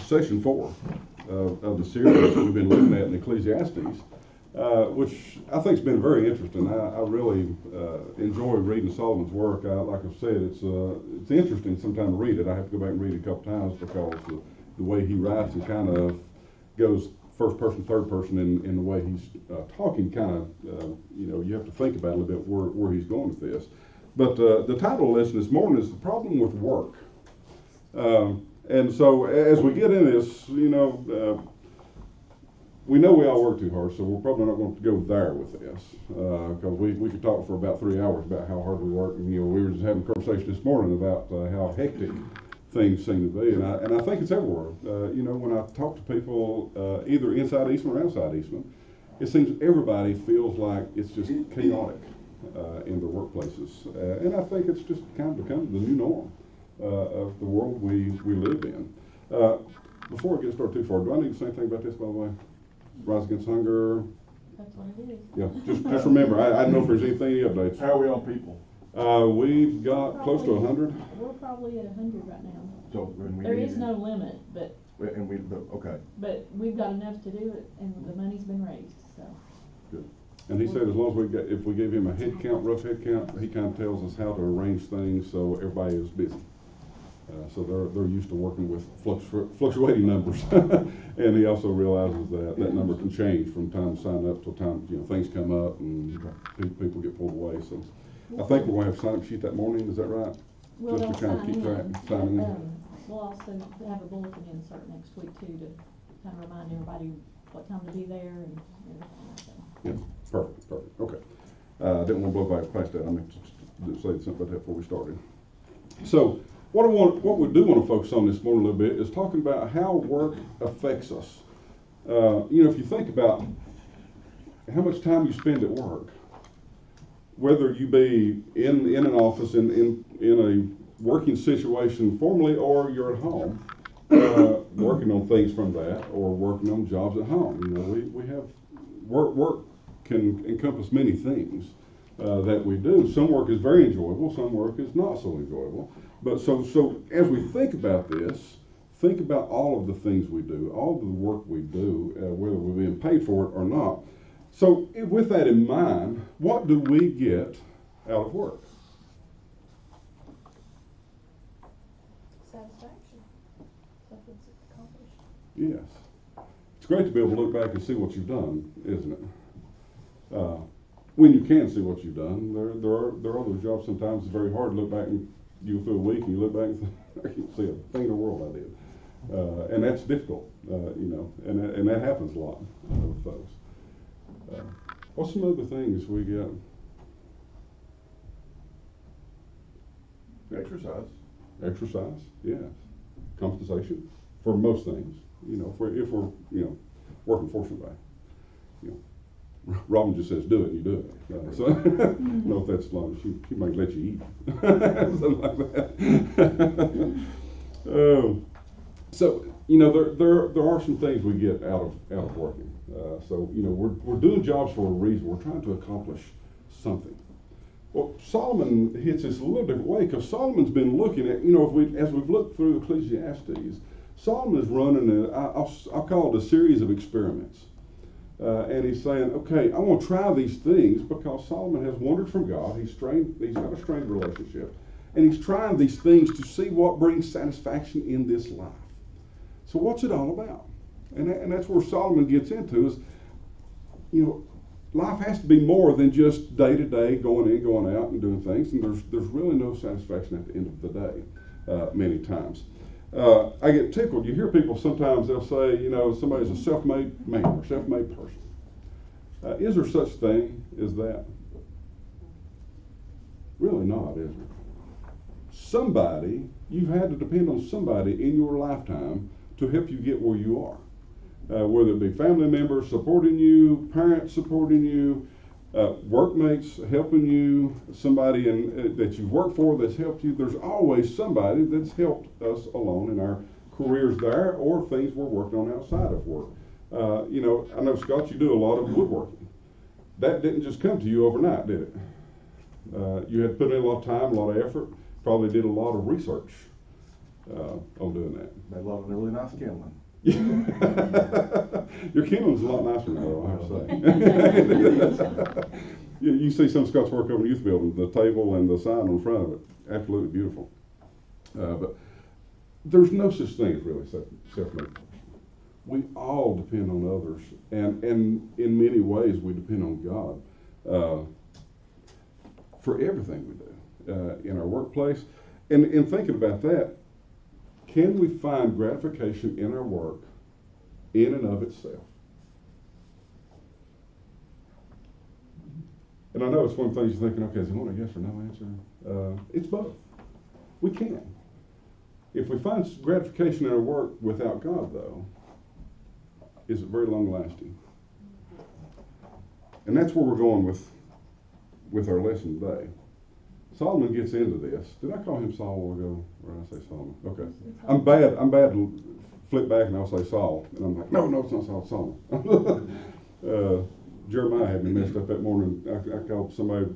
session 4 of the series that we've been looking at in Ecclesiastes, which I think has been very interesting. I really enjoy reading Solomon's work. Like I've said, it's interesting sometimes to read it. I have to go back and read it a couple times because the way he writes and kind of goes first person, third person in the way he's talking, kind of, you have to think about a little bit where he's going with this. But the title of the lesson this morning is The Problem with Work. And so as we get into this, we know we all work too hard, so we're probably not going to go there with this, because we could talk for about 3 hours about how hard we work. And we were just having a conversation this morning about how hectic things seem to be, and I think it's everywhere. When I talk to people, either inside Eastman or outside Eastman, it seems everybody feels like it's just chaotic in their workplaces, and I think it's just kind of become the new norm of the world we live in. Before I get started too far, do I need to say anything about this, by the way? Rise Against Hunger. That's what it is. Yeah, just remember, I don't know if there's any updates. How are we on people? We've got close to 100. We're probably at 100 right now. So there is no limit, but okay. But we've got enough to do it, and the money's been raised. So. Good. And he said as long as if we give him a head count, rough head count, he kind of tells us how to arrange things so everybody is busy. So they're used to working with fluctuating numbers, and he also realizes that number can change from time to sign up till time things come up and people get pulled away. So I think we're going to have a sign-up sheet that morning. Is that right? Well, just to kind of keep track, signing in. We'll also have a bulletin insert next week too to kind of remind everybody what time to be there and everything like that. Yeah, perfect. Okay. I didn't want to blow past that. I meant to say something about that before we started. So. What we do want to focus on this morning a little bit is talking about how work affects us. If you think about how much time you spend at work, whether you be in an office in a working situation formally, or you're at home working on things from that, or working on jobs at home. We have work can encompass many things that we do. Some work is very enjoyable. Some work is not so enjoyable. But so as we think about this, think about all of the things we do, all of the work we do, whether we're being paid for it or not. So with that in mind, what do we get out of work? Satisfaction. Something's accomplished. Yes. It's great to be able to look back and see what you've done, isn't it? When you can see what you've done, there are other jobs sometimes it's very hard to look back and you feel weak and you look back and think, I can't see a thing in the world I did. And that's difficult, and that happens a lot with folks. What's some other things we get? Exercise, yes. Compensation for most things. If we're working fortunately. Robin just says, do it, and you do it. So I don't know if that's as long as she might let you eat. Something like that. So, there are some things we get out of working. We're doing jobs for a reason. We're trying to accomplish something. Well, Solomon hits this a little different way, because Solomon's been looking at, as we've looked through Ecclesiastes, Solomon is running I'll call it a series of experiments. And he's saying, okay, I want to try these things because Solomon has wandered from God. He's got a strained relationship. And he's trying these things to see what brings satisfaction in this life. So what's it all about? And that's where Solomon gets into is, life has to be more than just day to day, going in, going out, and doing things. And there's really no satisfaction at the end of the day, many times. I get tickled. You hear people sometimes, they'll say, somebody's a self-made man or self-made person. Is there such thing as that? Really not, is there? You've had to depend on somebody in your lifetime to help you get where you are. Whether it be family members supporting you, parents supporting you, workmates helping you, somebody that you've worked for that's helped you. There's always somebody that's helped us along in our careers there, or things we're working on outside of work. I know, Scott, you do a lot of woodworking. That didn't just come to you overnight, did it? You had to put in a lot of time, a lot of effort, probably did a lot of research. on doing that. They love a really nice kindling. Your kindling's a lot nicer now, though, I have to say. You see some Scots work over in the youth building, the table and the sign on front of it, absolutely beautiful. But there's no such thing as really self-made. We all depend on others, and in many ways we depend on God for everything we do in our workplace. And in thinking about that, can we find gratification in our work in and of itself? And I know it's one of the things you're thinking, okay, is it want a yes or no answer? It's both. We can. If we find gratification in our work without God, though, is it very long lasting? And that's where we're going with our lesson today. Solomon gets into this. Did I call him Saul a while ago? Or did I say Solomon? Okay. I'm bad to flip back and I'll say Saul. And I'm like, no, it's not Saul, it's Solomon. Jeremiah had me messed up that morning. I called somebody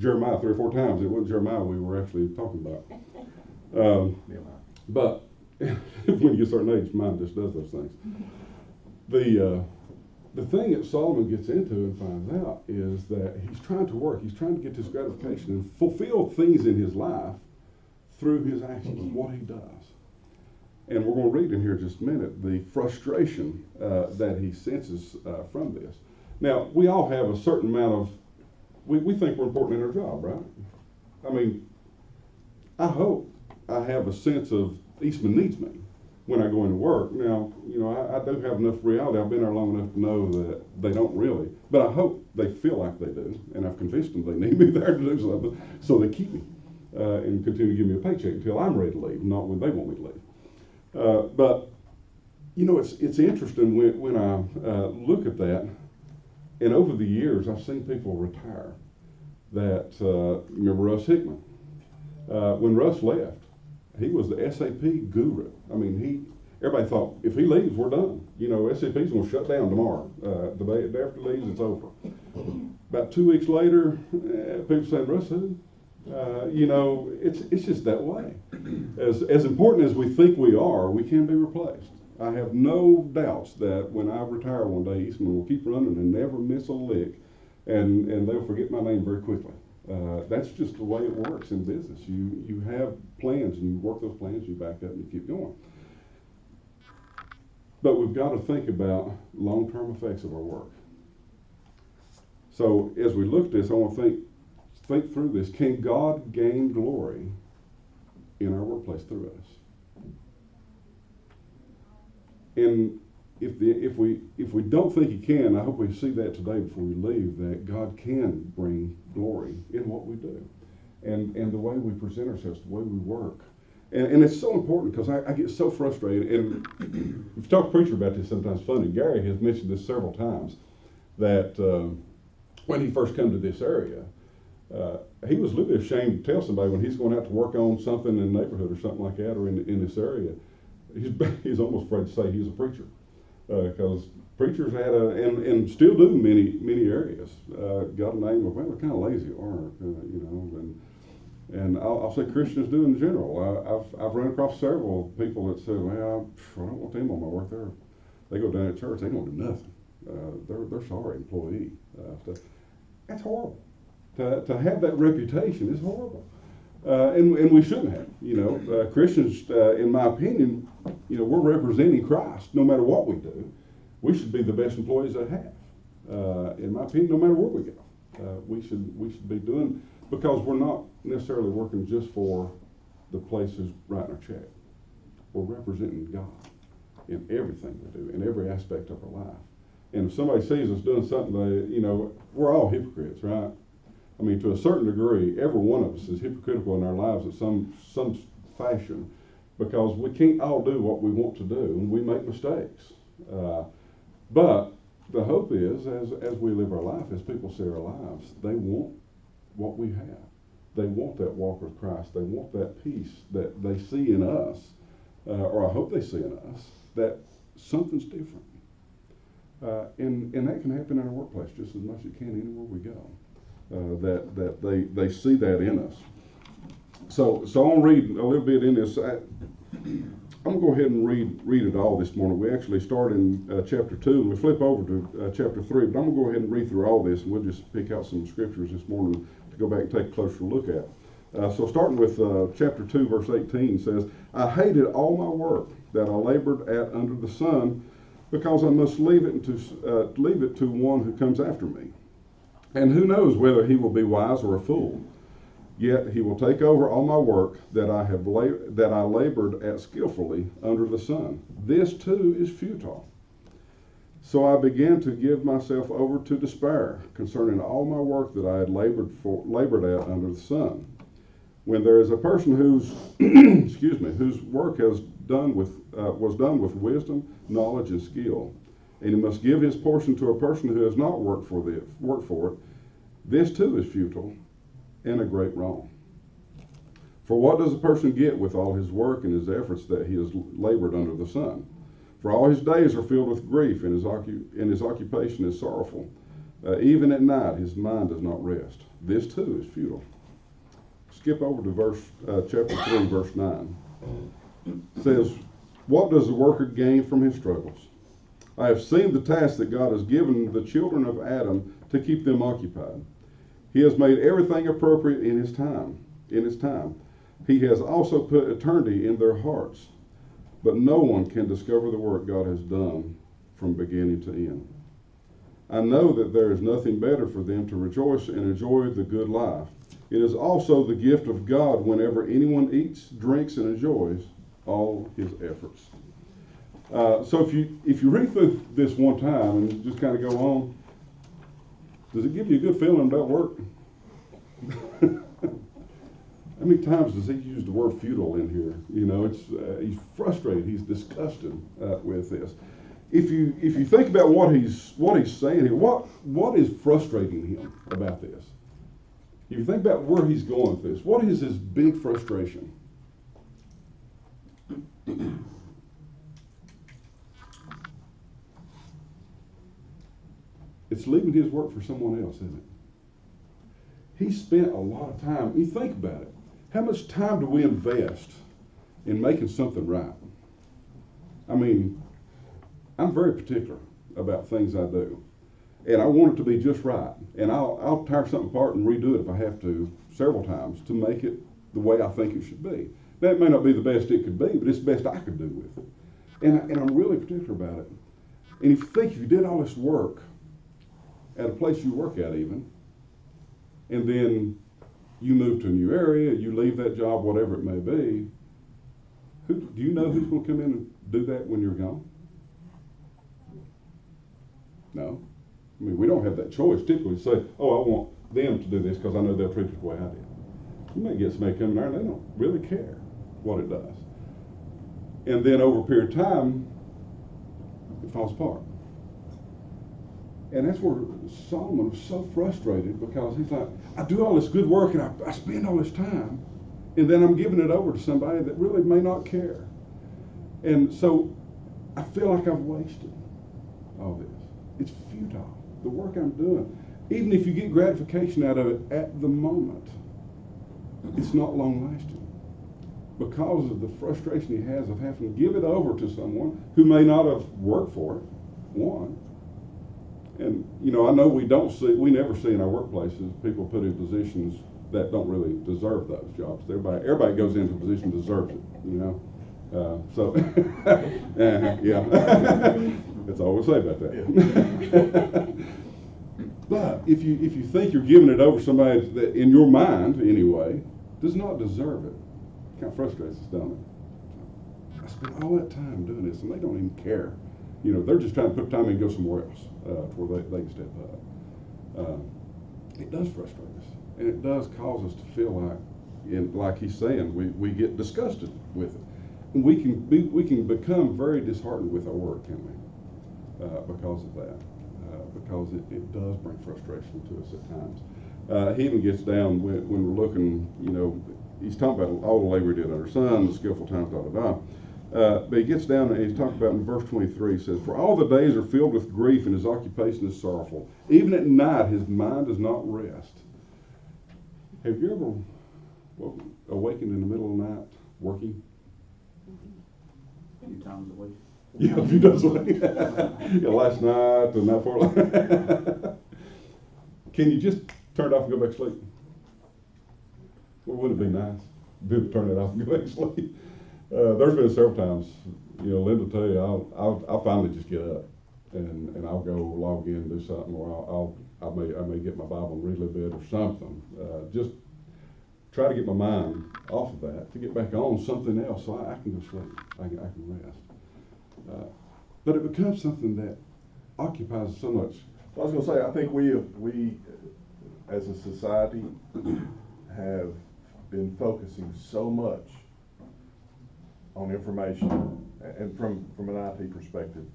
Jeremiah 3 or 4 times. It wasn't Jeremiah we were actually talking about. But when you get a certain age, mind just does those things. The thing that Solomon gets into and finds out is that he's trying to work. He's trying to get this gratification and fulfill things in his life through his actions, what he does. And we're going to read in here in just a minute the frustration that he senses from this. Now, we all have a certain amount of, we think we're important in our job, right? I mean, I hope I have a sense of Eastman needs me when I go into work. Now, you know, I do have enough reality. I've been there long enough to know that they don't really, but I hope they feel like they do, and I've convinced them they need me there to do something, so they keep me and continue to give me a paycheck until I'm ready to leave, not when they want me to leave. But you know, it's interesting when I look at that, and over the years I've seen people retire. That remember Russ Hickman? When Russ left, he was the SAP guru. I mean, everybody thought if he leaves, we're done. You know, SAP's going to shut down tomorrow. The day after he leaves, it's over. About 2 weeks later, people saying, Russ who? You know, it's just that way. As important as we think we are, we can be replaced. I have no doubts that when I retire one day, Eastman will keep running and never miss a lick, and they'll forget my name very quickly. That's just the way it works in business. You have plans and you work those plans, you back up and you keep going. But we've got to think about long-term effects of our work. So as we look at this, I want to think through this. Can God gain glory in our workplace through us? And if we don't think He can, I hope we see that today before we leave, that God can bring glory in what we do, and the way we present ourselves, the way we work. And it's so important because I get so frustrated, and we've talked to preacher about this sometimes funny. Gary has mentioned this several times, that when he first came to this area, he was a little bit ashamed to tell somebody when he's going out to work on something in the neighborhood or something like that, or in this area. He's almost afraid to say he's a preacher, because preachers had and still do many areas, got a name of, well, they're kind of lazy, or you know, and I'll say Christians do in general. I've run across several people that say, well, I don't want them on my work there. They go down to church, they don't do nothing. They're sorry employee. That's horrible. To have that reputation is horrible. And we shouldn't have. You know, Christians, in my opinion, you know, we're representing Christ no matter what we do. We should be the best employees they have. In my opinion, no matter where we go, we should be doing, because we're not necessarily working just for the places writing our check. We're representing God in everything we do, in every aspect of our life. And if somebody sees us doing something, you know, we're all hypocrites, right? I mean, to a certain degree, every one of us is hypocritical in our lives in some fashion, because we can't all do what we want to do, and we make mistakes. But the hope is, as we live our life, as people see our lives, they want what we have. They want that walk with Christ. They want that peace that they see in us, or I hope they see in us, that something's different. And that can happen in our workplace just as much as it can anywhere we go. That they see that in us. So I'm gonna read a little bit in this. I'm gonna go ahead and read it all this morning. We actually start in chapter 2 and we flip over to chapter 3, but I'm gonna go ahead and read through all this and we'll just pick out some scriptures this morning to go back and take a closer look at. So starting with chapter 2 verse 18 says, I hated all my work that I labored at under the sun, because I must leave it to one who comes after me. And who knows whether he will be wise or a fool. Yet he will take over all my work that I labored at skillfully under the sun. This too is futile. So I began to give myself over to despair concerning all my work that I had labored at under the sun. When there is a person whose whose work was done with wisdom, knowledge, and skill, and he must give his portion to a person who has not worked for it, this too is futile and a great wrong. For what does a person get with all his work and his efforts that he has labored under the sun? For all his days are filled with grief, and his occupation is sorrowful. Even at night his mind does not rest. This too is futile. Skip over to chapter 3, verse 9. It says, what does the worker gain from his struggles? I have seen the task that God has given the children of Adam to keep them occupied. He has made everything appropriate in his time. He has also put eternity in their hearts. But no one can discover the work God has done from beginning to end. I know that there is nothing better for them to rejoice and enjoy the good life. It is also the gift of God whenever anyone eats, drinks, and enjoys all his efforts. So if you read through this one time and just kind of go on, does it give you a good feeling about work? How many times does he use the word futile in here? You know, he's frustrated, he's disgusted with this. If you think about what he's saying here, what is frustrating him about this? If you think about where he's going with this, what is his big frustration? It's leaving his work for someone else, isn't it? He spent a lot of time. You think about it. How much time do we invest in making something right? I mean, I'm very particular about things I do. And I want it to be just right. And I'll tear something apart and redo it if I have to several times to make it the way I think it should be. That may not be the best it could be, but it's the best I could do with it. And I'm really particular about it. And if you did all this work at a place you work at even, and then you move to a new area, you leave that job, whatever it may be, do you know who's going to come in and do that when you're gone? No. I mean, we don't have that choice typically to say, oh, I want them to do this because I know they'll treat it the way I did. You may get somebody coming there and they don't really care what it does. And then over a period of time, it falls apart. And that's where Solomon was so frustrated, because he's like, I do all this good work and I spend all this time, and then I'm giving it over to somebody that really may not care. And so I feel like I've wasted all this. It's futile, the work I'm doing. Even if you get gratification out of it at the moment, it's not long lasting, because of the frustration he has of having to give it over to someone who may not have worked for it, one. And, you know, I know we never see in our workplaces people put in positions that don't really deserve those jobs. Everybody goes into a position deserves it, you know. Yeah. That's all we'll say about that. But if you think you're giving it over to somebody that, in your mind anyway, does not deserve it, it kind of frustrates us, don't it? I spent all that time doing this and they don't even care. You know, they're just trying to put time in and go somewhere else where they can step up. It does frustrate us, and it does cause us to feel like he's saying, we get disgusted with it. And we can become very disheartened with our work, can't we? Because of that. Because it does bring frustration to us at times. He even gets down when we're looking, you know, he's talking about all the labor he did under sun, the skillful times, but he gets down and he's talking about in verse 23, he says, for all the days are filled with grief and his occupation is sorrowful. Even at night his mind does not rest. Have you ever well, awakened in the middle of the night, working. A few times a week. Yeah, a few times a week. Yeah, last night and that for. Can you just turn it off and go back to sleep? Well, wouldn't it be nice? Be able to turn it off and go back to sleep. There's been several times, you know, Linda will tell you, I'll finally just get up and I'll go log in and do something, or I may get my Bible and read a little bit or something. Just try to get my mind off of that to get back on something else so I can go sleep. I can rest. But it becomes something that occupies so much. I was gonna say, I think we as a society have been focusing so much on information, and from an IT perspective,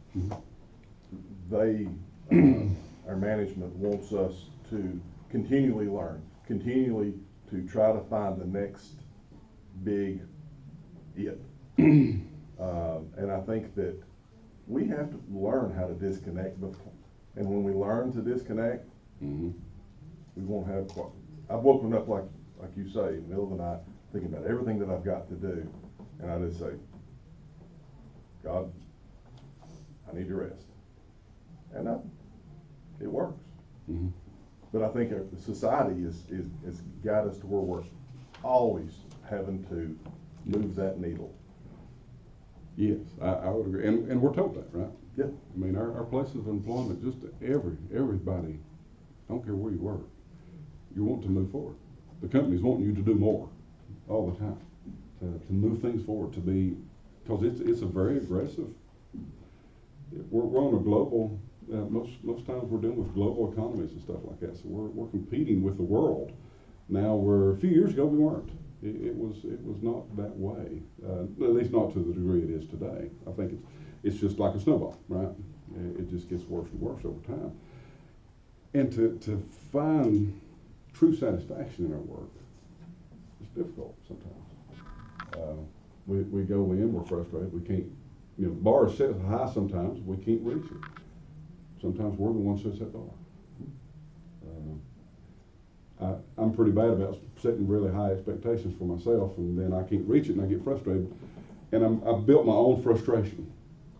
our management wants us to continually learn, continually to try to find the next big it. And I think that we have to learn how to disconnect before. And when we learn to disconnect, we won't have, I've woken up like you say, in the middle of the night, thinking about everything that I've got to do. And I just say, God, I need to rest. And it works. But I think the society is got us to where we're always having to move that needle. Yes, I would agree. And we're told that, right? Yeah. I mean, our places of employment, just everybody, I don't care where you work, you want to move forward. The company's wanting you to do more all the time, to move things forward, to be, because it's a very aggressive, we're on a global, most times we're dealing with global economies and stuff like that, so we're competing with the world. Now, where a few years ago we weren't. It was not that way, at least not to the degree it is today. I think it's just like a snowball, right? It just gets worse and worse over time. And to find true satisfaction in our work is difficult sometimes. We go in, we're frustrated, we can't, you know, the bar is set high sometimes, we can't reach it. Sometimes we're the ones who set that bar. I'm pretty bad about setting really high expectations for myself, and then I can't reach it and I get frustrated. And I've built my own frustration.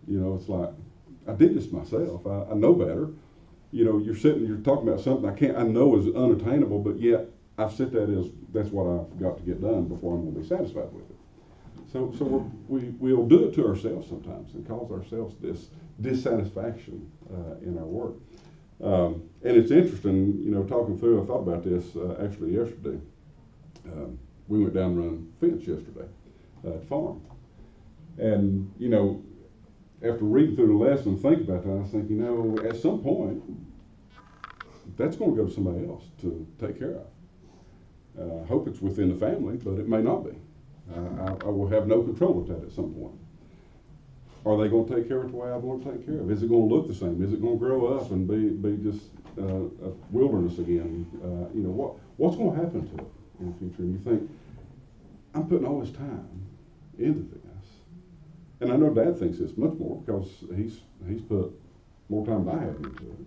You know, it's like, I did this myself, I know better. You know, you're talking about something I know is unattainable, but yet I've set that as, that's what I've got to get done before I'm going to be satisfied with it. So we'll do it to ourselves sometimes and cause ourselves this dissatisfaction in our work. And it's interesting, you know, talking through, I thought about this actually yesterday. We went down and run fence yesterday at the farm. And, you know, after reading through the lesson and thinking about that, I was thinking, you know, at some point, that's going to go to somebody else to take care of. I hope it's within the family, but it may not be. I will have no control of that at some point. Are they going to take care of it the way I want to take care of it? Is it going to look the same? Is it going to grow up and be just a wilderness again? You know, what's going to happen to it in the future? And you think, I'm putting all this time into this. And I know Dad thinks it's much more because he's put more time than I have into it.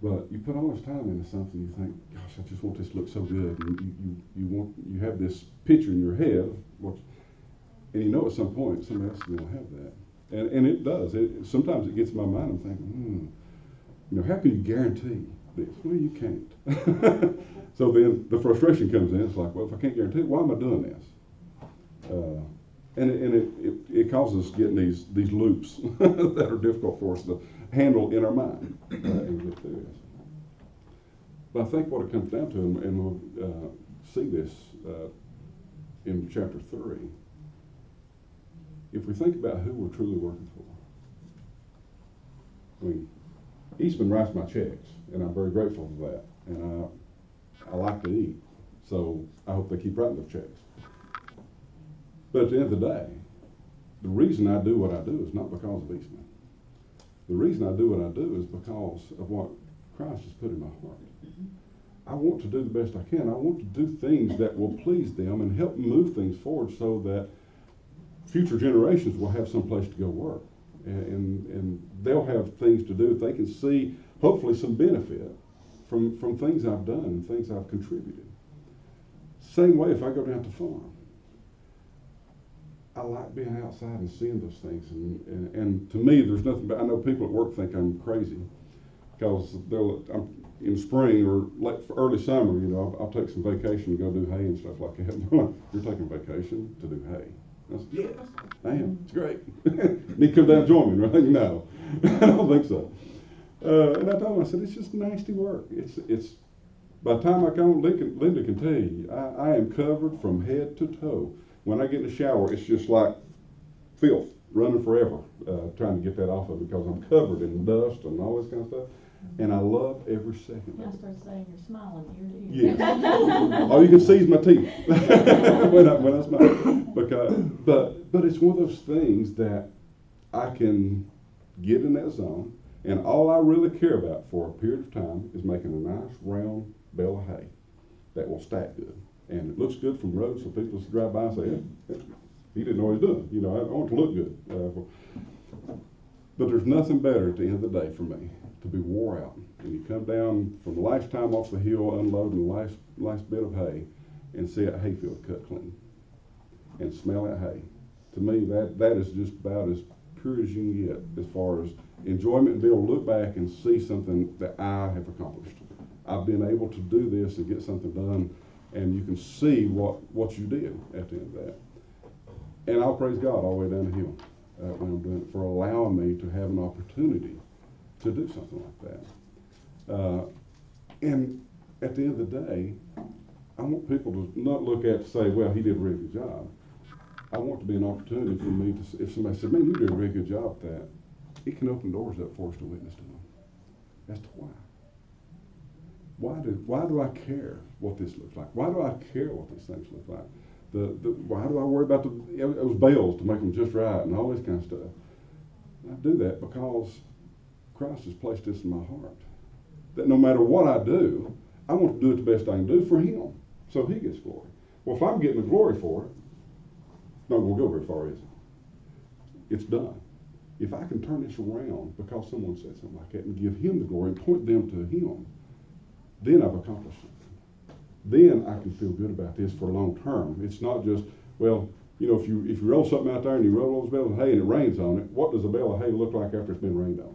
But you put all this time into something, you think, gosh, I just want this to look so good. And you have this picture in your head, and you know at some point somebody else is going to have that. And it does. Sometimes it gets in my mind. I'm thinking, you know, how can you guarantee this? Well, you can't. So then the frustration comes in. It's like, well, if I can't guarantee it, why am I doing this? And it causes us getting these loops that are difficult for us to handle in our mind and get through this. But I think what it comes down to, and we'll see this in chapter 3, if we think about who we're truly working for. I mean, Eastman writes my checks, and I'm very grateful for that. And I like to eat, so I hope they keep writing those checks. But at the end of the day, the reason I do what I do is not because of Eastman. The reason I do what I do is because of what Christ has put in my heart. I want to do the best I can. I want to do things that will please them and help move things forward so that future generations will have some place to go work. And they'll have things to do. They can see, hopefully, some benefit from things I've done and things I've contributed. Same way if I go down to the farm. I like being outside and seeing those things. And to me, there's nothing, but I know people at work think I'm crazy because in spring or early summer, you know, I'll take some vacation and go do hay and stuff like that. You're taking vacation to do hay? I said, yes, I am. It's great. Need to come down and join me, right? No, I don't think so. And I told him, I said, it's just nasty work. It's. By the time I come, Linda can tell you, I am covered from head to toe. When I get in the shower, it's just like filth, running forever, trying to get that off of it because I'm covered in dust and all this kind of stuff. And I love every second I of it. started saying you're smiling ear to ear. Yes. All you can see is my teeth when I smile. But it's one of those things that I can get in that zone, and all I really care about for a period of time is making a nice round bale of hay that will stack good. And it looks good from road, so people just drive by and say, hey, he didn't know what he was doing. You know, I want it to look good. But there's nothing better at the end of the day for me to be wore out. And you come down from the last time off the hill, unloading the last bit of hay, and see that hayfield cut clean, and smell that hay. To me, that is just about as pure as you can get as far as enjoyment and be able to look back and see something that I have accomplished. I've been able to do this and get something done, and you can see what you did at the end of that. And I'll praise God all the way down the hill when I'm doing it for allowing me to have an opportunity to do something like that. And at the end of the day, I want people to not look at and say, well, he did a really good job. I want to be an opportunity for me to, if somebody said, man, you did a really good job at that, it can open doors up for us to witness to them. As to why. Why do I care what this looks like? Why do I care what these things look like? Why do I worry about those bales to make them just right and all this kind of stuff? I do that because Christ has placed this in my heart. That no matter what I do, I want to do it the best I can do for Him, so He gets glory. Well, if I'm getting the glory for it, it's not going to go very far, is it? It's done. If I can turn this around because someone said something like that and give Him the glory and point them to Him, then I've accomplished something. Then I can feel good about this for long term. It's not just, well, you know, if you roll something out there and you roll those bales of hay and it rains on it, what does a bale of hay look like after it's been rained on?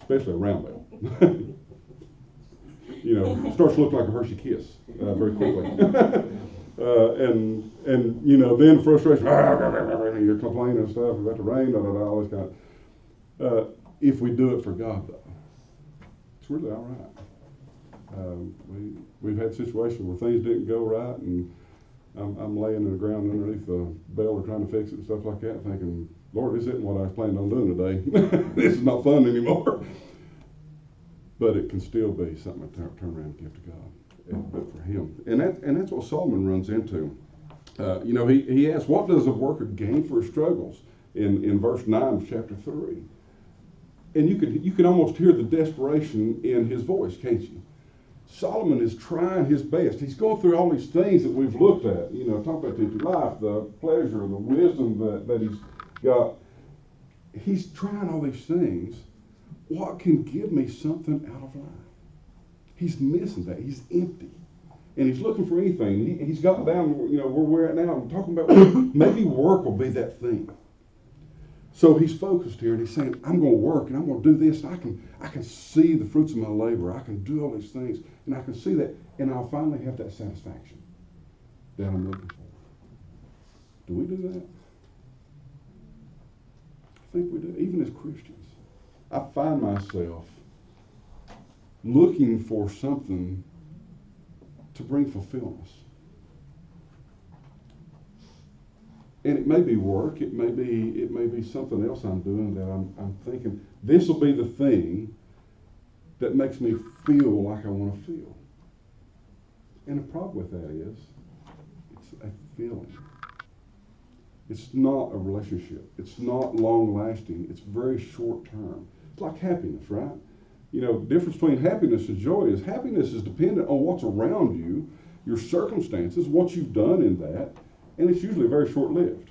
Especially a round bale. You know, it starts to look like a Hershey Kiss very quickly. And you know, then frustration, you're complaining and stuff about the rain, all this kind of. If we do it for God, though, it's really all right. We've had situations where things didn't go right, and I'm laying in the ground underneath the bale or trying to fix it and stuff like that, thinking, Lord, this isn't what I was planning on doing today. This is not fun anymore. But it can still be something to turn around and give to God, but for Him. And that's what Solomon runs into. You know, he asks, what does a worker gain for his struggles? In verse 9 of chapter 3. And you can almost hear the desperation in his voice, can't you? Solomon is trying his best. He's going through all these things that we've looked at. You know, talk about the life, the pleasure, the wisdom that he's got. He's trying all these things. What can give me something out of life? He's missing that. He's empty. And he's looking for anything. He's got down, you know, where we're at now. I'm talking about maybe work will be that thing. So he's focused here, and he's saying, I'm going to work, and I'm going to do this. I can see the fruits of my labor. I can do all these things, and I can see that, and I'll finally have that satisfaction that I'm looking for. Do we do that? I think we do, even as Christians. I find myself looking for something to bring fulfillment. And it may be work, it may be something else I'm doing that I'm thinking, this will be the thing that makes me feel like I want to feel. And the problem with that is, it's a feeling. It's not a relationship. It's not long-lasting. It's very short-term. It's like happiness, right? You know, the difference between happiness and joy is happiness is dependent on what's around you, your circumstances, what you've done in that, and it's usually very short-lived.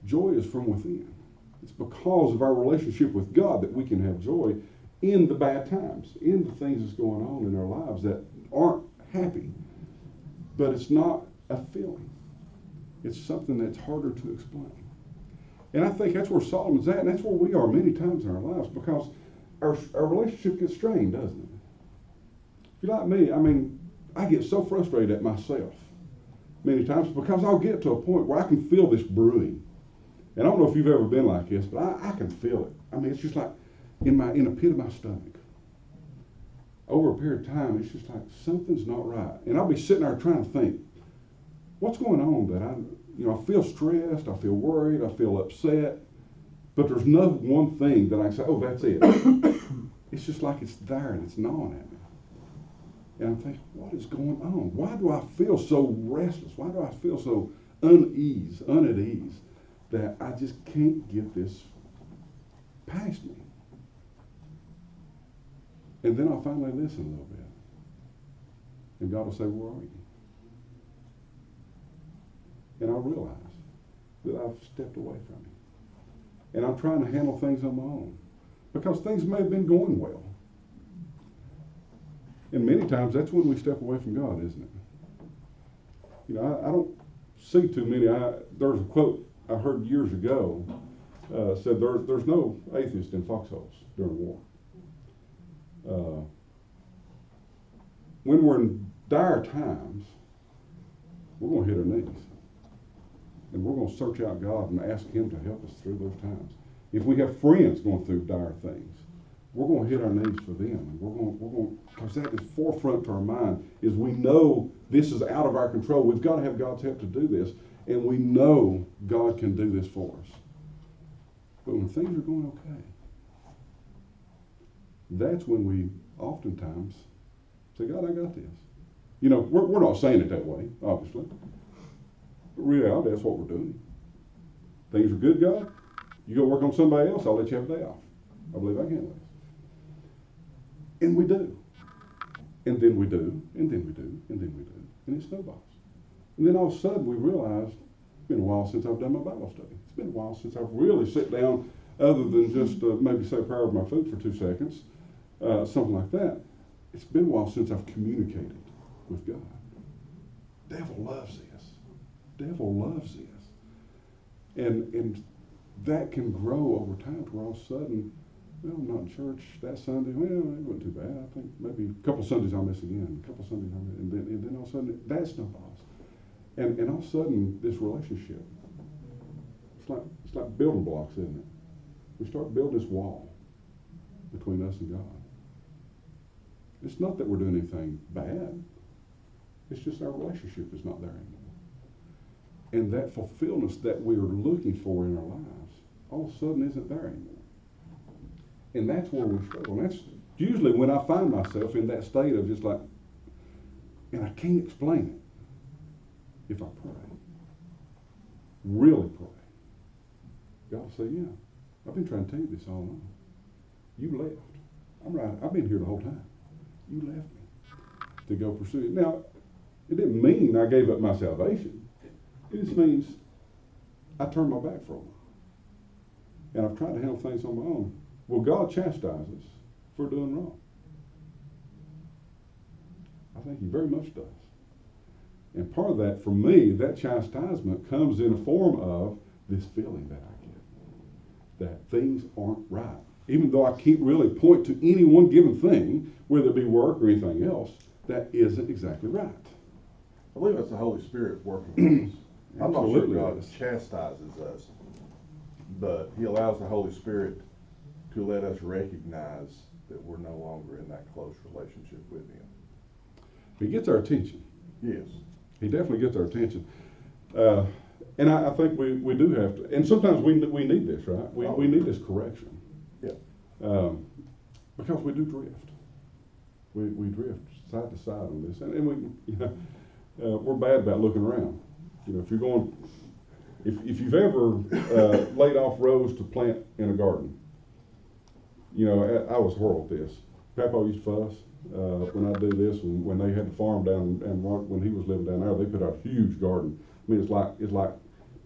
Joy is from within. It's because of our relationship with God that we can have joy in the bad times, in the things that's going on in our lives that aren't happy. but it's not a feeling. It's something that's harder to explain. And I think that's where Solomon's at, and that's where we are many times in our lives, because our relationship gets strained, doesn't it? If you're like me, I mean, I get so frustrated at myself many times because I'll get to a point where I can feel this brewing. And I don't know if you've ever been like this, but I can feel it. I mean, it's just like in a pit of my stomach. Over a period of time, it's just like something's not right. And I'll be sitting there trying to think, what's going on that I feel stressed, I feel worried, I feel upset, but there's no one thing that I can say, oh, that's it. It's just like it's there and it's gnawing at me. And I'm thinking, what is going on? Why do I feel so restless? Why do I feel so unat ease, that I just can't get this past me? And then I'll finally listen a little bit. And God will say, where are you? And I'll realize that I've stepped away from Him. And I'm trying to handle things on my own. Because things may have been going well. And many times that's when we step away from God, isn't it? I don't see too many. There's a quote I heard years ago said there's no atheist in foxholes during war. When we're in dire times, we're going to hit our knees. And we're going to search out God and ask Him to help us through those times. If we have friends going through dire things, we're going to hit our knees for them. And we're going because that is forefront to our mind, is we know this is out of our control. We've got to have God's help to do this. And we know God can do this for us. But when things are going okay, that's when we oftentimes say, God, I got this. We're not saying it that way, obviously. But reality, that's what we're doing. Things are good, God. You go work on somebody else, I'll let you have a day off. I believe I can do this. And we do. And then we do. And then we do. And then we do. And it snowballs. And then all of a sudden we realize, it's been a while since I've done my Bible study. It's been a while since I've really sat down, other than just maybe say a prayer over my food for 2 seconds, something like that. It's been a while since I've communicated with God. Devil loves this. Devil loves this. And that can grow over time to where all of a sudden, well, I'm not in church that Sunday. Well, it wasn't too bad. I think maybe a couple Sundays I'll miss again. A couple Sundays I'll miss. And then all of a sudden, that snowballs. And all of a sudden, this relationship, it's like building blocks, isn't it? We start building this wall between us and God. It's not that we're doing anything bad. It's just our relationship is not there anymore. And that fulfillment that we are looking for in our lives, all of a sudden isn't there anymore. And that's where we struggle. And that's usually when I find myself in that state of just like, and I can't explain it. If I pray, really pray, God will say, yeah, I've been trying to tell you this all along. You left. I'm right. I've been here the whole time. You left me to go pursue it. Now, it didn't mean I gave up my salvation. It just means I turned my back for a while. And I've tried to handle things on my own. Well, God chastises us for doing wrong. I think He very much does. And part of that, for me, that chastisement comes in the form of this feeling that I get, that things aren't right. Even though I can't really point to any one given thing, whether it be work or anything else, that isn't exactly right. I believe that's the Holy Spirit working with us. I'm not sure Absolutely God is. chastises us, but He allows the Holy Spirit to let us recognize that we're no longer in that close relationship with Him. He gets our attention. Yes. He definitely gets our attention. And I think we do have to, and sometimes we need this, right? We need this correction. Yeah. Because we do drift. We drift side to side on this. And we, we're bad about looking around. If you're going, if you've ever laid off rows to plant in a garden, I was horrible at this. Papa used to fuss when I do this, and when they had the farm down, and when he was living down there, they put out a huge garden. I mean, it's like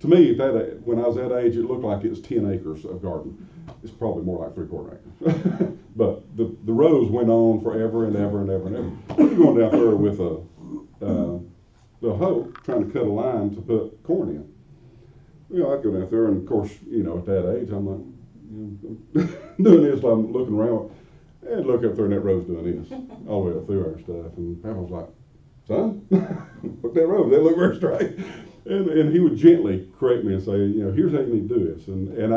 to me, when I was that age, it looked like it was 10 acres of garden. It's probably more like 3/4 acres. But the rows went on forever and ever and ever and ever. You're going down there with the hoe trying to cut a line to put corn in. You know, I'd go down there, and of course, you know, at that age, I'm like, you know, doing this, I'm looking around, and look up there, and that road's doing this, all the way up through our stuff. And Papa was like, son, look at that road, they look very straight. And he would gently correct me and say, you know, here's how you need to do this. And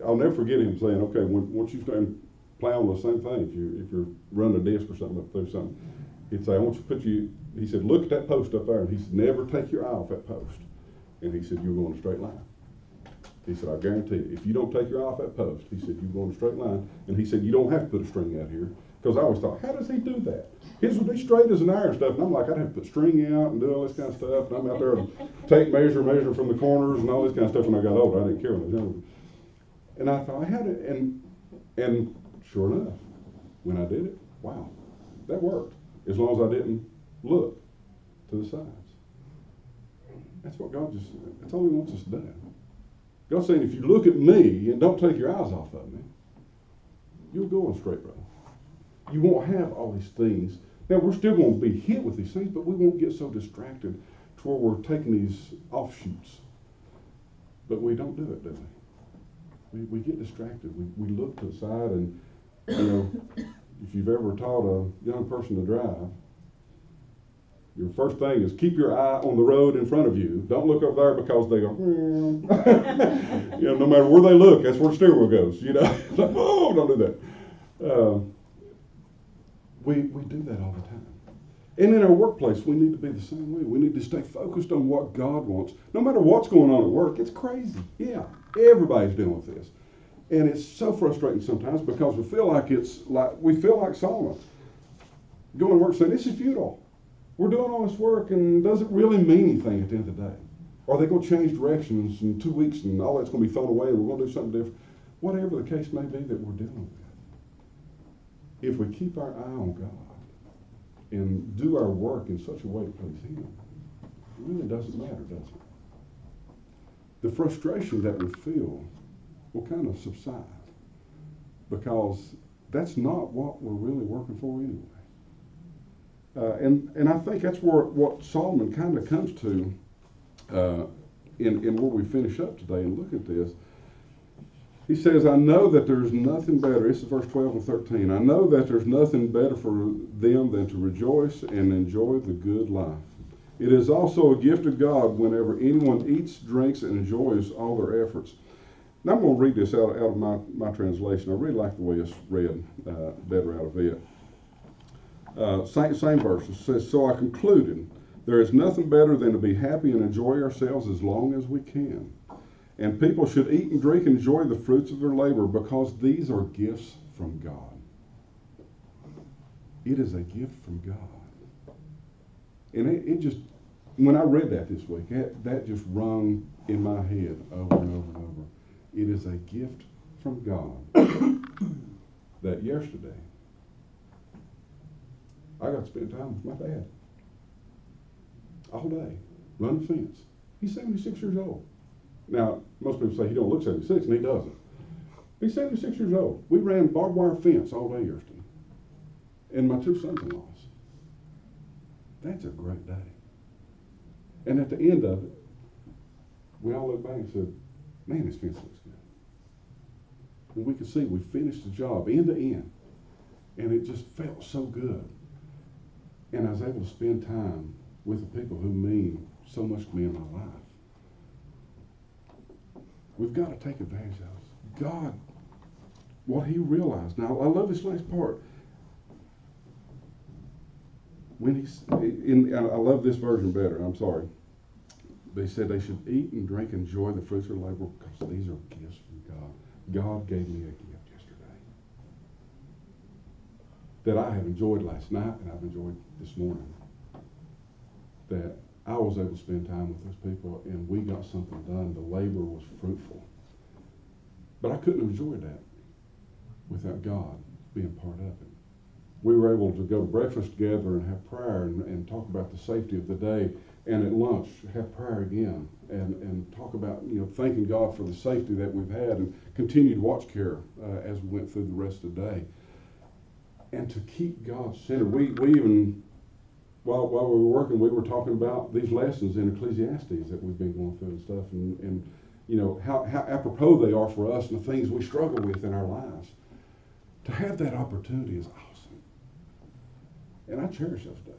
I'll never forget him saying, okay, once you start plowing the same thing, if you're running a disc or something up through something, he'd say, I want you to he said, look at that post up there. And he said, never take your eye off that post. And he said, you're going in a straight line. He said, I guarantee you, if you don't take your eye off that post, he said, you're going in a straight line. And he said, you don't have to put a string out here. Because I always thought, how does he do that? His would be straight as an iron stuff. And I'm like, I'd have to put string out and do all this kind of stuff. And I'm out there to take measure from the corners and all this kind of stuff. When I got older, I didn't care when I was younger. And I thought, I had it. And sure enough, when I did it, wow, that worked. As long as I didn't look to the sides. That's what that's all he wants us to do. God's saying, if you look at me and don't take your eyes off of me, you'll go on a straight road. You won't have all these things. Now, we're still going to be hit with these things, but we won't get so distracted to where we're taking these offshoots. But we don't do it, do we? We get distracted. We look to the side, and, you know, if you've ever taught a young person to drive, your first thing is keep your eye on the road in front of you. Don't look up there because they go, you know, no matter where they look, that's where the steering wheel goes. You know, it's like, oh, don't do that. We do that all the time. And in our workplace, we need to be the same way. We need to stay focused on what God wants. No matter what's going on at work, it's crazy. Yeah, everybody's dealing with this. And it's so frustrating sometimes because we feel like Solomon. Going to work saying, this is futile. We're doing all this work and does it really mean anything at the end of the day? Are they going to change directions in 2 weeks and all that's going to be thrown away and we're going to do something different? Whatever the case may be that we're dealing with. If we keep our eye on God and do our work in such a way to please Him, it really doesn't matter, does it? The frustration that we feel will kind of subside because that's not what we're really working for anyway. And I think that's what Solomon kind of comes to in where we finish up today and look at this. He says, I know that there's nothing better. This is verse 12 and 13. I know that there's nothing better for them than to rejoice and enjoy the good life. It is also a gift of God whenever anyone eats, drinks, and enjoys all their efforts. Now I'm going to read this out of my translation. I really like the way it's read, better out of it. Same verse. It says, so I concluded, there is nothing better than to be happy and enjoy ourselves as long as we can. And people should eat and drink and enjoy the fruits of their labor because these are gifts from God. It is a gift from God. And it just, when I read that this week, that just rung in my head over and over and over. It is a gift from God that yesterday I got to spend time with my dad all day, running a fence. He's 76 years old. Now, most people say he don't look 76, and he doesn't. He's 76 years old. We ran barbed wire fence all day yesterday. And my 2 sons-in-laws. That's a great day. And at the end of it, we all looked back and said, man, this fence looks good. And we could see we finished the job end to end. And it just felt so good. And I was able to spend time with the people who mean so much to me in my life. We've got to take advantage of it. God, what He realized. Now, I love this last part. When I love this version better, I'm sorry. But He said they should eat and drink and enjoy the fruits of their labor because these are gifts from God. God gave me a gift yesterday that I have enjoyed last night and I've enjoyed this morning. That I was able to spend time with those people and we got something done. The labor was fruitful. But I couldn't have enjoyed that without God being part of it. We were able to go to breakfast together and have prayer and talk about the safety of the day. And at lunch, have prayer again and talk about, thanking God for the safety that we've had and continued watch care as we went through the rest of the day. And to keep God centered. We even while we were working, we were talking about these lessons in Ecclesiastes that we've been going through and stuff, and you know, how apropos they are for us and the things we struggle with in our lives. To have that opportunity is awesome. And I cherish those days.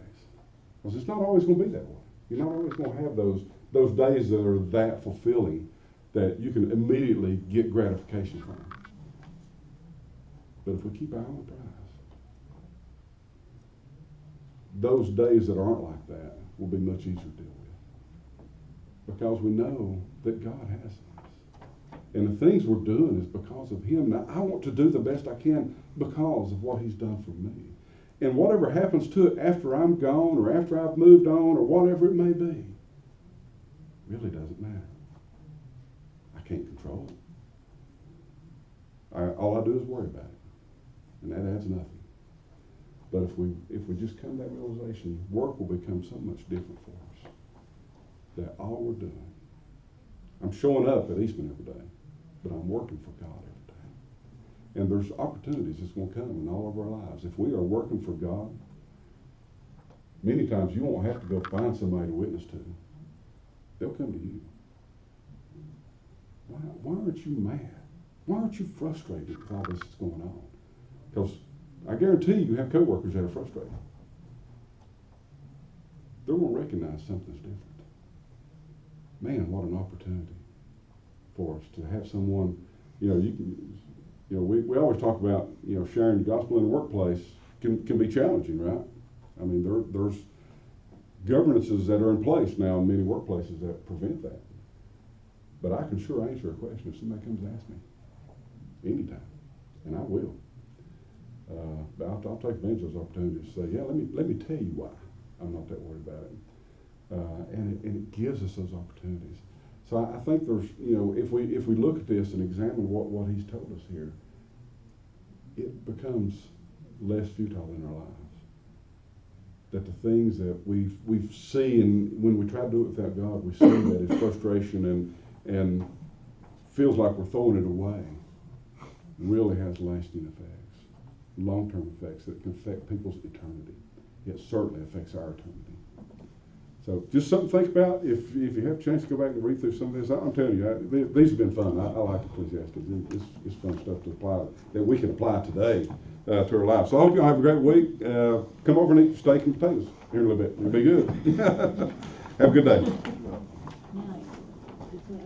Because it's not always going to be that way. You're not always going to have those days that are that fulfilling that you can immediately get gratification from. But if we keep our eye on the prize, those days that aren't like that will be much easier to deal with. Because we know that God has us. And the things we're doing is because of Him. Now, I want to do the best I can because of what He's done for me. And whatever happens to it after I'm gone or after I've moved on or whatever it may be, really doesn't matter. I can't control it. All I do is worry about it. And that adds nothing. But if we just come to that realization, work will become so much different for us. That all we're doing, I'm showing up at Eastman every day, but I'm working for God every day. And there's opportunities that's going to come in all of our lives. If we are working for God, many times you won't have to go find somebody to witness to. They'll come to you. Why aren't you mad? Why aren't you frustrated with all this that's going on? Because I guarantee you have coworkers that are frustrated. They're going to recognize something's different. Man, what an opportunity for us to have someone, we always talk about, sharing the gospel in the workplace can be challenging, right? I mean, there's governances that are in place now in many workplaces that prevent that. But I can sure answer a question if somebody comes and asks me anytime, and I will. But I'll take advantage of those opportunities to say, yeah, let me tell you why I'm not that worried about it. And it gives us those opportunities. So I think there's, if we look at this and examine what He's told us here, it becomes less futile in our lives. That the things that we've seen, when we try to do it without God, we see that as frustration and feels like we're throwing it away, really has lasting effects, long-term effects that can affect people's eternity. It certainly affects our eternity. So just something to think about. If you have a chance to go back and read through some of this, I'm telling you, these have been fun. I like Ecclesiastes. It's fun stuff to apply that we can apply today to our lives. So I hope y'all have a great week. Come over and eat your steak and potatoes here in a little bit. It'll be good. Have a good day.